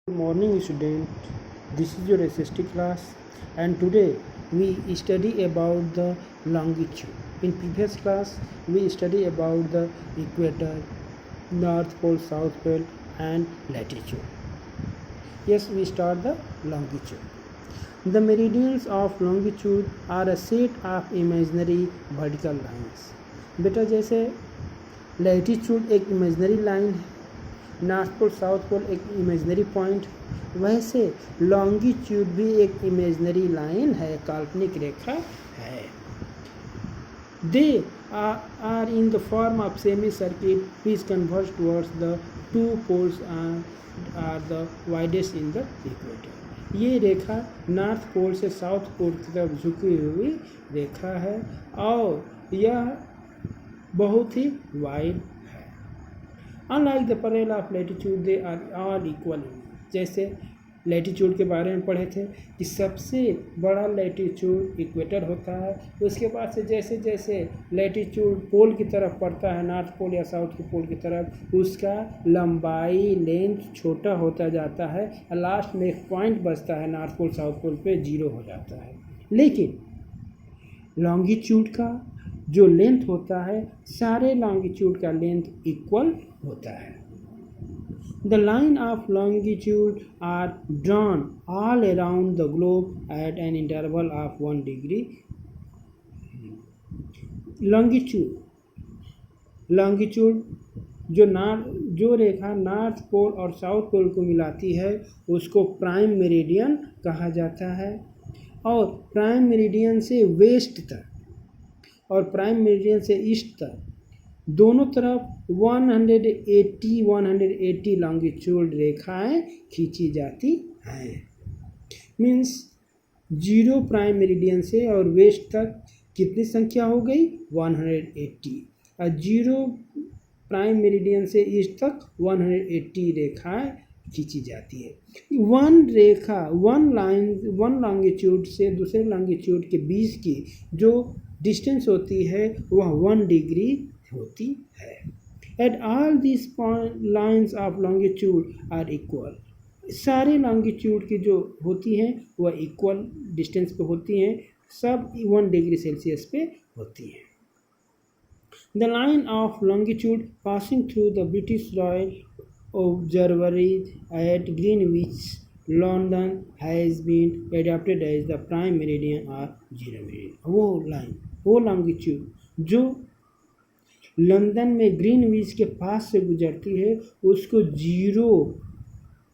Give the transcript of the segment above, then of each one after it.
Good morning student, this is your SST class and today we study about the longitude. In previous class we study about the equator, north pole, south pole and latitude. Yes, we start the longitude. The meridians of longitude are a set of imaginary vertical lines. बेटा जैसे latitude एक imaginary line है, north pole south pole एक imaginary point, वैसे longitude भी एक imaginary line है, काल्पनिक रेखा है. They are in the form of semi circuit which converge towards the two poles are the widest in the equator. ये रेखा नॉर्थ पोल से साउथ पोल की तरफ झुकी हुई रेखा है और यह बहुत ही वाइड है. Unlike the parallel of latitude they are all equal. जैसे लैटिट्यूड के बारे में पढ़े थे कि सबसे बड़ा लैटिट्यूड इक्वेटर होता है, उसके बाद से जैसे जैसे लैटिट्यूड पोल की तरफ पड़ता है, नॉर्थ पोल या साउथ के पोल की तरफ, उसका लंबाई लेंथ छोटा होता जाता है और लास्ट में एक पॉइंट बचता है नॉर्थ पोल साउथ पोल पे, जीरो हो जाता है. लेकिन लॉन्गिट्यूड का जो लेंथ होता है, सारे लॉन्गिट्यूड का लेंथ इक्वल होता है. The line of longitude are drawn all around the globe at an interval of 1 degree. Longitude जो रेखा नॉर्थ पोल और साउथ पोल को मिलाती है उसको प्राइम मेरिडियन कहा जाता है. और प्राइम मेरिडियन से वेस्ट तक और प्राइम मेरिडियन से ईस्ट तक दोनों तरफ 180 लॉन्गिट्यूड रेखाएं खींची जाती हैं. मीन्स जीरो प्राइम मेरिडियन से और वेस्ट तक कितनी संख्या हो गई? 180. और जीरो प्राइम मेरिडियन से ईस्ट तक 180 रेखाएं खींची जाती है. वन लॉन्गिट्यूड से दूसरे लॉन्गिट्यूड के बीच की जो डिस्टेंस होती है वह 1 डिग्री होती है. At all this lines of longitude are equal. सारे लॉन्गिट्यूड की जो होती हैं वह इक्वल डिस्टेंस पे होती हैं, सब 1 डिग्री सेल्सियस पे होती हैं. The line of longitude passing through the British royal observatory at Greenwich London has been adopted as the prime meridian और जीरो मेरिडियन. वो लॉन्गिट्यूड जो लंदन में ग्रीनविच के पास से गुजरती है उसको जीरो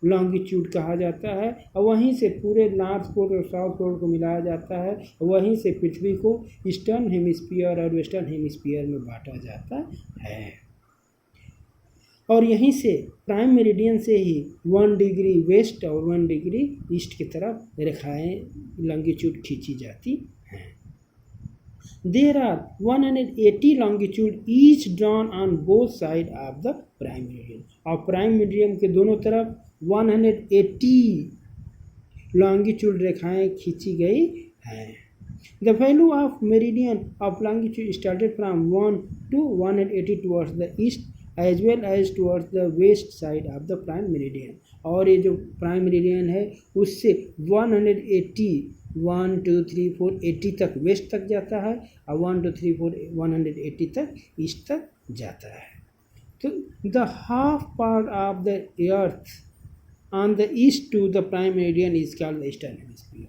लॉन्गिट्यूड कहा जाता है और वहीं से पूरे नॉर्थ पोल और साउथ पोल को मिलाया जाता है. वहीं से पृथ्वी को ईस्टर्न हेमिस्फीयर और वेस्टर्न हेमिस्फीयर में बांटा जाता है. और यहीं से प्राइम मेरिडियन से ही 1 डिग्री वेस्ट और 1 डिग्री ईस्ट की तरफ रेखाएं लॉन्गिट्यूड खींची जाती हैं. There are 180 longitude each drawn on both sides of the prime meridian. और प्राइम मेरिडियन के दोनों तरफ 180 लॉन्गिट्यूड रेखाएं खींची गई हैं. The value of meridian of longitude started from 1 to 180 towards the east as well as towards the west side of the prime meridian. और ये जो प्राइम मेरिडियन है उससे 180 1 2 3 4 80 तक वेस्ट तक जाता है और 1 2 3 4 180 तक ईस्ट तक जाता है. तो the half part of the earth on the east to the prime meridian is called eastern hemisphere.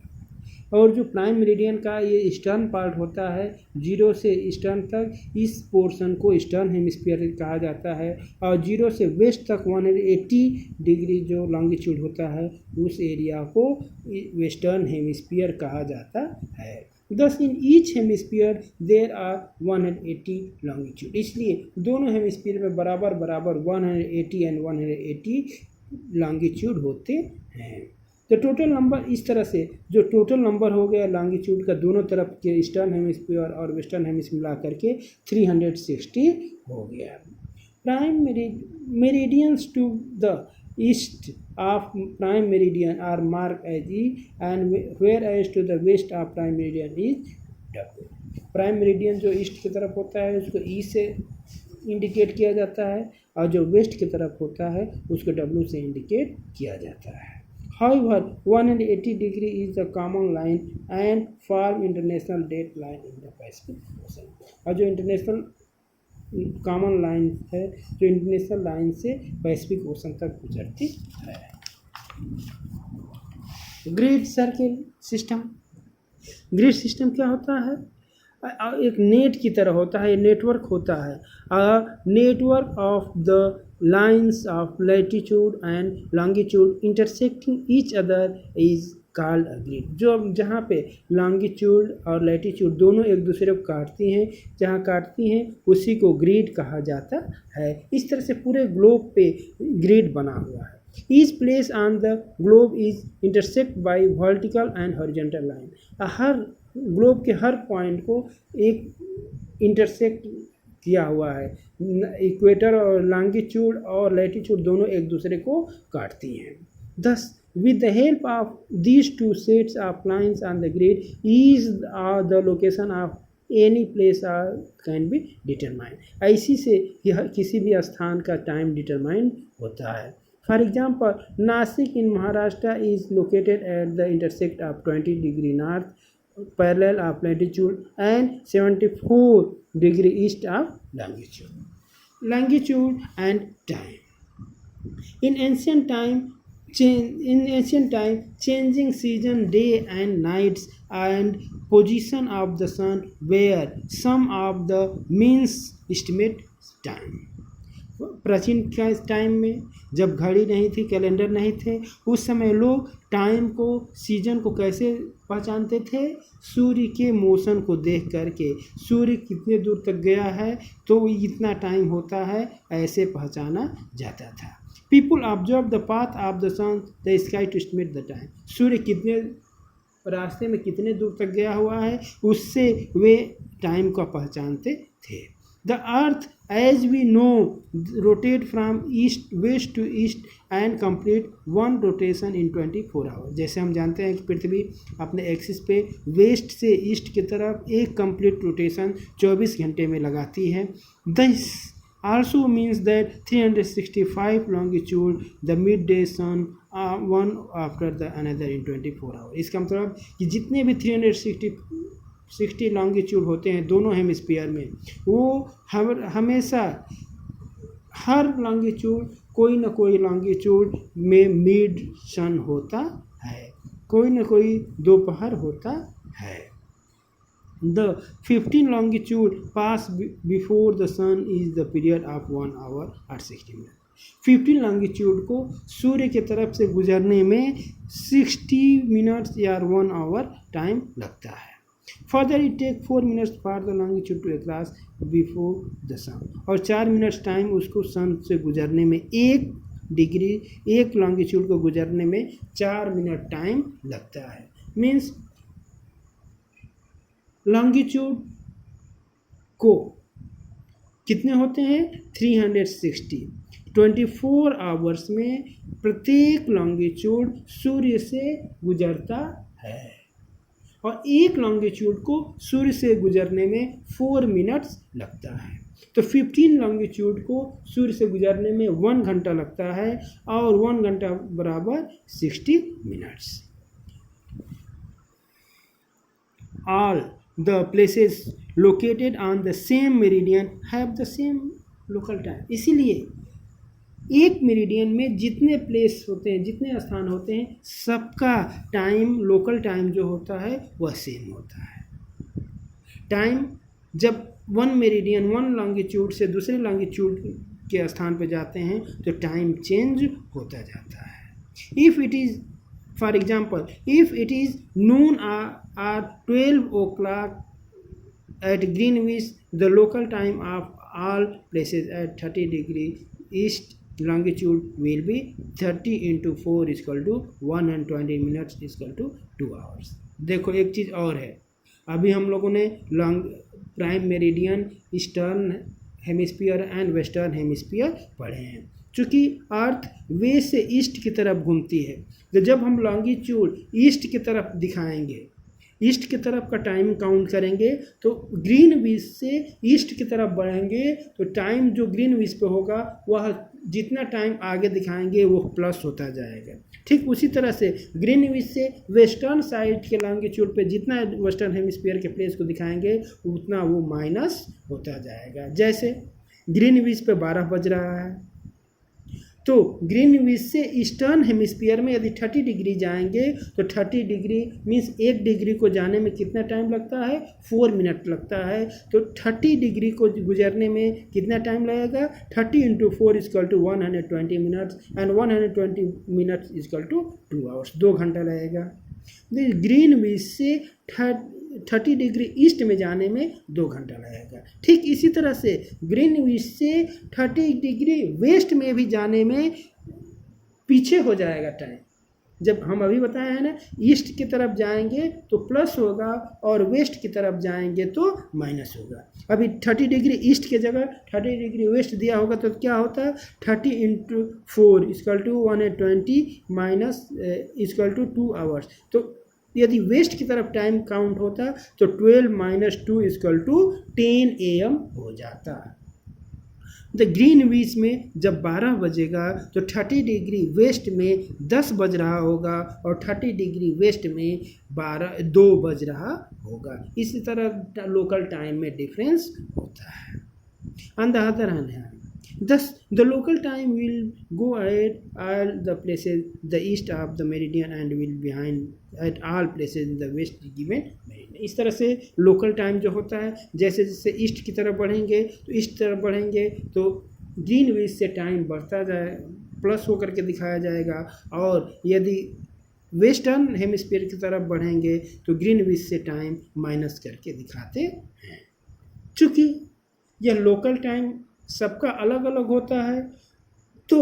और जो प्राइम मेरिडियन का ये ईस्टर्न पार्ट होता है, जीरो से ईस्टर्न तक, इस पोर्शन को ईस्टर्न हेमिस्फीयर कहा जाता है. और जीरो से वेस्ट तक 180 डिग्री जो लॉन्गिट्यूड होता है उस एरिया को वेस्टर्न हेमिस्फीयर कहा जाता है. Thus in each hemisphere there are 180 longitude. इसलिए दोनों हेमिस्फीयर में बराबर 180 एंड 180 लॉन्गिट्यूड होते हैं. तो टोटल नंबर इस तरह से जो टोटल नंबर हो गया लॉन्गिट्यूड का दोनों तरफ के ईस्टर्न हेमिस्फीयर और वेस्टर्न हेमिस्फीयर मिला करके 360 हो गया. Prime meridians to the east of prime meridian are marked as E and whereas to the west of prime meridian is W. Prime meridian जो ईस्ट की तरफ होता है उसको ई से इंडिकेट किया जाता है और जो वेस्ट की तरफ होता है उसको W से इंडिकेट किया जाता है। However, 180 degree is the common line and form international date line in the Pacific Ocean। और जो इंटरनेशनल कॉमन लाइन है जो इंटरनेशनल लाइन से पैसिफिक ओशन तक गुजरती है। Grid circle system, grid system क्या होता है? एक नेट की तरह होता है, नेटवर्क होता है। Network of the lines of latitude and longitude intersecting each other is called a grid. जो जहाँ पे लॉन्गिट्यूड और लैटिट्यूड दोनों एक दूसरे को काटती हैं, जहाँ काटती हैं उसी को ग्रिड कहा जाता है। इस तरह से पूरे ग्लोब पे ग्रिड बना हुआ है। Each place on the globe is intersect by vertical and horizontal line। Her globe के हर पॉइंट को एक इंटरसेक्ट किया हुआ है। इक्वेटर और लॉन्गिट्यूड और लैटिट्यूड दोनों एक दूसरे को काटती हैं। Thus, with the help of these two sets of lines on the grid, is the location of any place can be determined। ऐसी से यह किसी भी स्थान का टाइम डिटरमाइंड होता है। For example, Nasik in Maharashtra is located at the intersect of 20 degree north parallel of latitude and 74 degree east of longitude। Longitude and time. In ancient time, changing season, day and nights and position of the sun were some of the means estimate time। प्राचीन time में जब घड़ी नहीं थी, calendar नहीं थे, उस समय लोग टाइम को, सीजन को कैसे पहचानते थे? सूर्य के मोशन को देख करके, सूर्य कितने दूर तक गया है तो इतना टाइम होता है, ऐसे पहचाना जाता था। People observe the path of the sun the sky to estimate the time. सूर्य कितने रास्ते में कितने दूर तक गया हुआ है, उससे वे टाइम को पहचानते थे। The earth as we know rotate from west to east and complete one rotation in 24 hours। जैसे हम जानते हैं कि पृथ्वी अपने एक्सिस पे वेस्ट से ईस्ट की तरफ एक कंप्लीट रोटेशन 24 घंटे में लगाती है। This also means that 365 longitude the midday sun one after the another in 24 hours। इसका मतलब कि जितने भी 360 लॉन्गिट्यूड होते हैं दोनों हेमिस्फीयर में, वो हमेशा हर लॉन्गिट्यूड कोई ना कोई लॉन्गिट्यूड में मिड सन होता है, कोई ना कोई दोपहर होता है। The 15 longitude pass before the sun is the period of 1 hour or 60 minutes। 15 longitude को सूर्य के तरफ से गुजरने में 60 मिनट्स या 1 आवर टाइम लगता है। Further it takes 4 minutes for the longitude to cross before the sun। और 4 मिनट्स टाइम उसको सन से गुजरने में, एक लॉन्गिट्यूड को गुजरने में 4 मिनट टाइम लगता है। मीन्स लॉन्गिट्यूड को कितने होते हैं? 360। 24 आवर्स में प्रत्येक लॉन्गिट्यूड सूर्य से गुजरता है और एक लॉन्गिट्यूड को सूर्य से गुजरने में 4 मिनट्स लगता है। तो 15 लॉन्गिट्यूड को सूर्य से गुजरने में 1 घंटा लगता है और 1 घंटा बराबर 60 minutes. All the places located on the same meridian have the same local time। इसीलिए एक मेरिडियन में जितने प्लेस होते हैं, जितने स्थान होते हैं, सबका टाइम, लोकल टाइम जो होता है वह सेम होता है। टाइम जब वन मेरिडियन, वन लॉन्गिट्यूड से दूसरे लॉन्गिट्यूड के स्थान पर जाते हैं तो टाइम चेंज होता जाता है। If it is for example, if it is noon or 12 o'clock at Greenwich, the local time of all places at 30 degree east longitude will be 30 into 4 is equal to 120 minutes is equal to 2 hours। देखो एक चीज़ और है, अभी हम लोगों ने prime meridian, eastern hemisphere and western hemisphere पढ़े हैं। चूँकि अर्थ वेस्ट से ईस्ट की तरफ घूमती है, तो जब हम लॉन्गिट्यूड ईस्ट की तरफ दिखाएंगे ईस्ट की तरफ का टाइम काउंट करेंगे तो ग्रीनविच से ईस्ट की तरफ बढ़ेंगे तो टाइम जो ग्रीनविच पे होगा वह जितना टाइम आगे दिखाएंगे वो प्लस होता जाएगा। ठीक उसी तरह से ग्रीनविच से वेस्टर्न साइड के लॉन्गिट्यूड पे जितना वेस्टर्न हेमिस्फीयर के प्लेस को दिखाएंगे उतना वो माइनस होता जाएगा। जैसे ग्रीनविच पे 12 बज रहा है तो ग्रीनविच से ईस्टर्न हेमिस्फीयर में यदि 30 डिग्री जाएंगे तो 30 डिग्री मीन्स 1 डिग्री को जाने में कितना टाइम लगता है, 4 मिनट लगता है। तो 30 डिग्री को गुजरने में कितना टाइम लगेगा, 30 × 4 = 120 मिनट्स एंड 120 मिनट्स = 2 आवर्स, 2 घंटा लगेगा। ग्रीनविच से 30 डिग्री ईस्ट में जाने में 2 घंटा लगेगा। ठीक इसी तरह से ग्रीनविच से 30 डिग्री वेस्ट में भी जाने में पीछे हो जाएगा टाइम। जब हम अभी बताए हैं ना, ईस्ट की तरफ जाएंगे तो प्लस होगा और वेस्ट की तरफ जाएंगे तो माइनस होगा। अभी 30 डिग्री ईस्ट की जगह 30 डिग्री वेस्ट दिया होगा तो क्या होता है, 30 × 4 = 120 माइनस = 2 आवर्स। तो यदि वेस्ट की तरफ टाइम काउंट होता तो 12 - 2 = 10 AM हो जाता। द ग्रीनविच में जब 12 बजेगा तो 30 डिग्री वेस्ट में 10 बज रहा होगा और 30 डिग्री वेस्ट में 2 बज रहा होगा। इसी तरह लोकल टाइम में डिफरेंस होता है। On the other hand, thus the local time will go ahead all the places the east of the meridian and will behind at all places in the west given meridian। इस तरह से local time जो होता है, जैसे जैसे east की तरफ बढ़ेंगे तो ईस्ट तरफ बढ़ेंगे तो ग्रीनविच से टाइम बढ़ता जाए, प्लस होकर के दिखाया जाएगा, और यदि वेस्टर्न हेमिस्फीयर की तरफ बढ़ेंगे तो ग्रीनविच से टाइम माइनस करके दिखाते हैं। चूँकि यह लोकल टाइम सबका अलग अलग होता है तो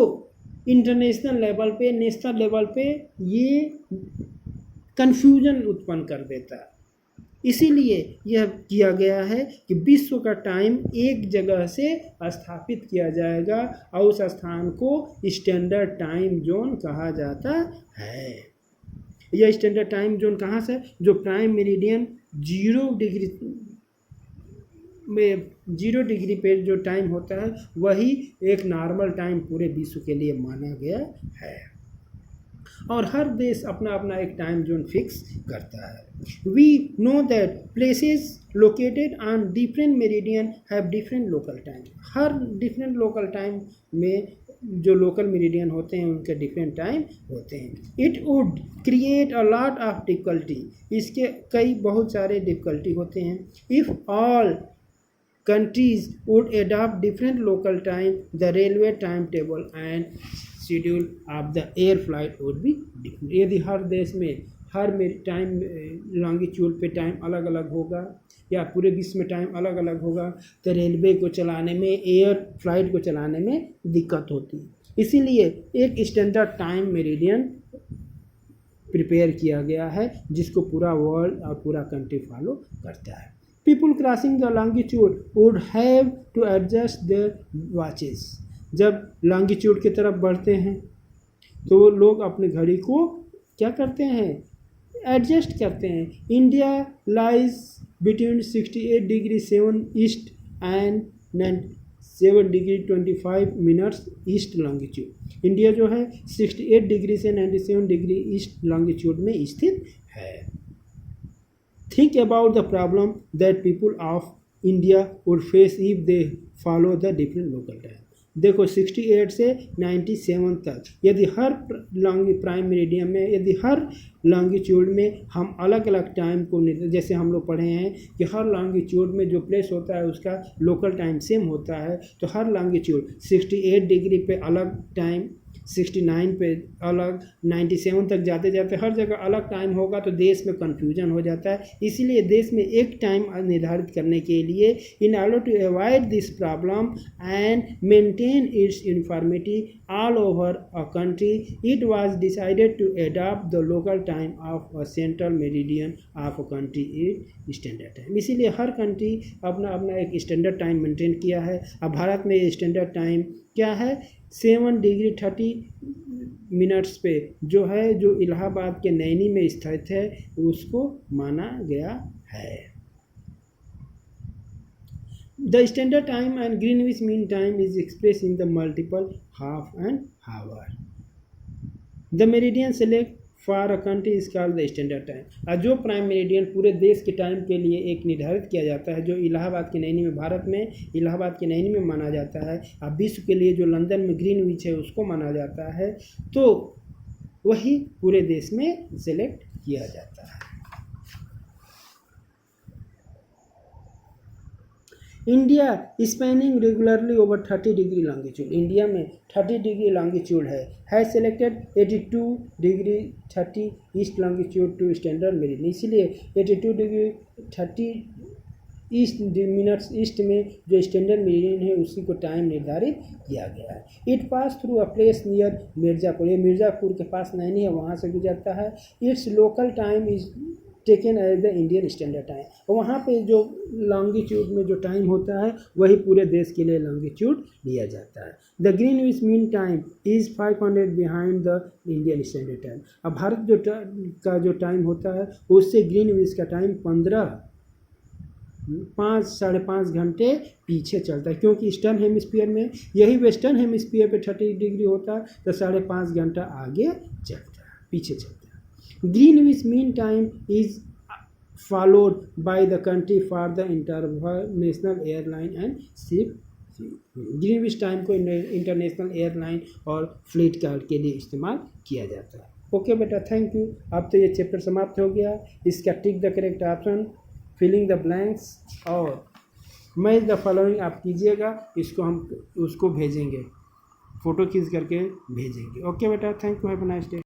इंटरनेशनल लेवल पे, नेशनल लेवल पे ये कन्फ्यूजन उत्पन्न कर देता है। इसीलिए यह किया गया है कि विश्व का टाइम एक जगह से स्थापित किया जाएगा और उस स्थान को स्टैंडर्ड टाइम जोन कहा जाता है। यह स्टैंडर्ड टाइम जोन कहाँ से, जो प्राइम मेरिडियन 0 डिग्री पे जो टाइम होता है वही एक नॉर्मल टाइम पूरे विश्व के लिए माना गया है, और हर देश अपना अपना एक टाइम जोन फिक्स करता है। We know that places located on different meridian have different local time. हर डिफरेंट लोकल टाइम में जो लोकल मेरिडियन होते हैं उनके डिफरेंट टाइम होते हैं। It would create a lot of difficulty, इसके बहुत सारे डिफ़िकल्टी होते हैं। If all countries would adopt different local time, the railway timetable and schedule of the air flight would be different। यदि हर देश में हर टाइम लॉन्गिट्यूड पे टाइम अलग अलग होगा या पूरे विश्व में टाइम अलग अलग होगा तो रेलवे को चलाने में, एयर फ्लाइट को चलाने में दिक्कत होती है। इसीलिए एक स्टैंडर्ड टाइम मेरिडियन प्रिपेयर किया गया है जिसको पूरा वर्ल्ड और पूरा कंट्री फॉलो करता है। People crossing the longitude would have to adjust their watches। जब लॉन्गिट्यूड की तरफ बढ़ते हैं तो वो लोग अपने घड़ी को क्या करते हैं, एडजस्ट करते हैं। India lies between 68 degree 7 east and 7 degree 25 minutes east longitude. India जो है 68 डिग्री से 97 डिग्री ईस्ट लॉन्गिट्यूड में स्थित है। Think about the problem that people of India would face if they follow the different local time। देखो 68 से 97 तक यदि हर प्राइम मेरिडियन में, यदि हर लॉन्गिट्यूड में हम अलग अलग टाइम को, जैसे हम लोग पढ़े हैं कि हर लॉन्गिट्यूड में जो प्लेस होता है उसका लोकल टाइम सेम होता है, तो हर लॉन्गिट्यूड 68 डिग्री पे अलग टाइम, 69 पे अलग, 97 तक जाते जाते हर जगह अलग टाइम होगा तो देश में कन्फ्यूजन हो जाता है। इसीलिए देश में एक टाइम निर्धारित करने के लिए, in order to avoid this problem and maintain its uniformity all over a country, it was decided to adopt the local time of a central meridian of a country is standard time. इसीलिए हर country अपना अपना एक standard time maintain किया है। अब भारत में standard time क्या है, 7 डिग्री 30 मिनट्स पे जो है, जो इलाहाबाद के नैनी में स्थित है, उसको माना गया है। The standard time and Greenwich mean time is express in the multiple half and hour. The meridian select for a country is called the standard time. और जो प्राइम मेरिडियन पूरे देश के टाइम के लिए एक निर्धारित किया जाता है, जो इलाहाबाद के नैनी में, भारत में इलाहाबाद के नैनी में माना जाता है, और विश्व के लिए जो लंदन में ग्रीनविच है उसको माना जाता है, तो वही पूरे देश में सेलेक्ट किया जाता है। India spanning regularly over 30 degree longitude, India में 30 डिग्री लॉन्गिट्यूड है selected 82 degree 30 east longitude to standard meridian, इसलिए 82 डिग्री 30 ईस्ट मिनट्स ईस्ट में जो स्टैंडर्ड मेरिडियन है उसी को टाइम निर्धारित किया गया है। It pass through a place near Mirzapur, ये मिर्ज़ापुर के पास नैनी है, वहाँ से गुजरता है। Its local time is taken as the Indian standard time, वहाँ पे जो लॉन्गिट्यूड में जो टाइम होता है वही पूरे देश के लिए लॉन्गिट्यूड लिया जाता है। The Greenwich mean time is 500 behind the Indian standard time. अब भारत जो का जो टाइम होता है उससे ग्रीनविच का टाइम 5.5 घंटे पीछे चलता है, क्योंकि ईस्टर्न हेमिस्फीयर में, यही वेस्टर्न हेमिस्फीयर पे 30 डिग्री होता है, तो 5.5 घंटा आगे चलता है, पीछे चलता है। Greenwich Mean Time is followed by the country for the international airline and ship। Greenwich time को इंटरनेशनल एयरलाइन और फ्लीट कार के लिए इस्तेमाल किया जाता है। ओके बेटा, थैंक यू। अब तो ये चैप्टर समाप्त हो गया। इसका tick the correct option, filling the blanks और मैच द फॉलोइंग आप कीजिएगा। इसको हम उसको भेजेंगे, फ़ोटो खींच करके भेजेंगे। ओके बेटा, thank you, have a nice day.